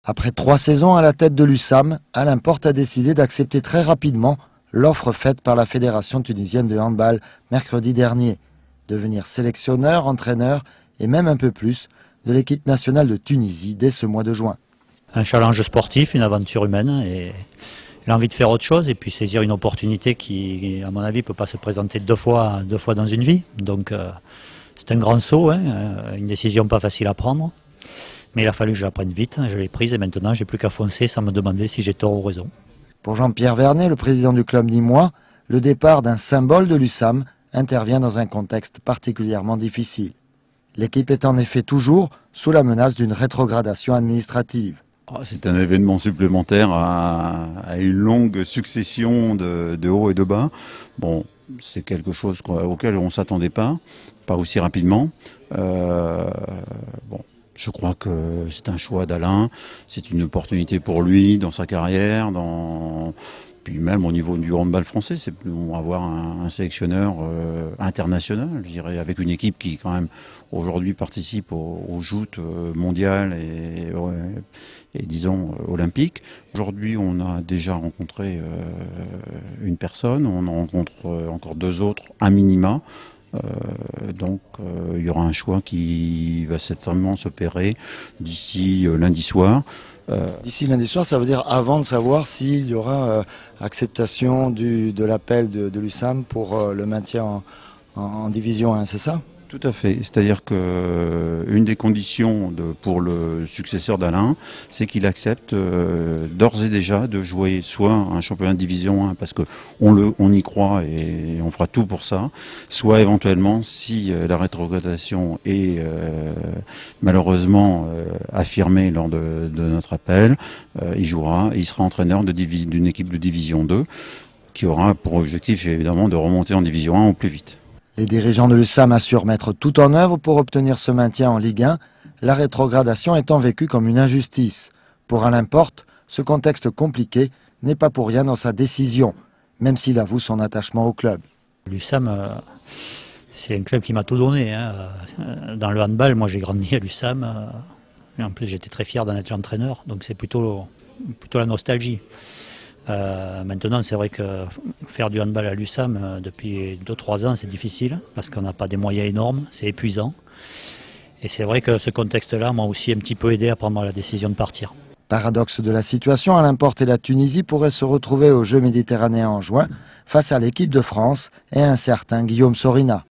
Après 3 saisons à la tête de l'USAM, Alain Porte a décidé d'accepter très rapidement l'offre faite par la Fédération tunisienne de handball mercredi dernier. Devenir sélectionneur, entraîneur et même un peu plus de l'équipe nationale de Tunisie dès ce mois de juin. Un challenge sportif, une aventure humaine et l'envie de faire autre chose et puis saisir une opportunité qui, à mon avis, ne peut pas se présenter deux fois dans une vie. Donc c'est un grand saut, une décision pas facile à prendre. Mais il a fallu que je la prenne vite, je l'ai prise et maintenant j'ai plus qu'à foncer sans me demander si j'ai tort ou raison. Pour Jean-Pierre Vernet, le président du club nîmois, le départ d'un symbole de l'USAM intervient dans un contexte particulièrement difficile. L'équipe est en effet toujours sous la menace d'une rétrogradation administrative. C'est un événement supplémentaire à une longue succession de hauts et de bas. Bon, c'est quelque chose auquel on ne s'attendait pas aussi rapidement. Bon, je crois que c'est un choix d'Alain, c'est une opportunité pour lui dans sa carrière, puis même au niveau du handball français, c'est avoir un sélectionneur international, je dirais, avec une équipe qui quand même aujourd'hui participe aux joutes mondiales et disons olympiques. Aujourd'hui, on a déjà rencontré une personne, on en rencontre encore 2 autres à minima. Donc il y aura un choix qui va certainement s'opérer d'ici lundi soir. D'ici lundi soir, ça veut dire avant de savoir s'il y aura acceptation de l'appel de l'USAM pour le maintien en Division 1, c'est ça ? Tout à fait. C'est-à-dire que une des conditions pour le successeur d'Alain, c'est qu'il accepte d'ores et déjà de jouer soit un championnat de division 1 parce que on y croit et on fera tout pour ça, soit éventuellement si la rétrogradation est malheureusement affirmée lors de notre appel, il jouera et il sera entraîneur d'une équipe de division 2 qui aura pour objectif évidemment de remonter en division 1 au plus vite. Les dirigeants de l'USAM assurent mettre tout en œuvre pour obtenir ce maintien en Ligue 1, la rétrogradation étant vécue comme une injustice. Pour Alain Porte, ce contexte compliqué n'est pas pour rien dans sa décision, même s'il avoue son attachement au club. L'USAM, c'est un club qui m'a tout donné. Dans le handball, moi j'ai grandi à l'USAM, et en plus j'étais très fier d'en être l'entraîneur, donc c'est plutôt la nostalgie. Maintenant, c'est vrai que faire du handball à l'USAM depuis 2-3 ans, c'est difficile parce qu'on n'a pas des moyens énormes, c'est épuisant. Et c'est vrai que ce contexte-là m'a aussi un petit peu aidé à prendre la décision de partir. Paradoxe de la situation, Alain Porte et la Tunisie pourraient se retrouver aux Jeux méditerranéens en juin face à l'équipe de France et un certain Guillaume Sorina.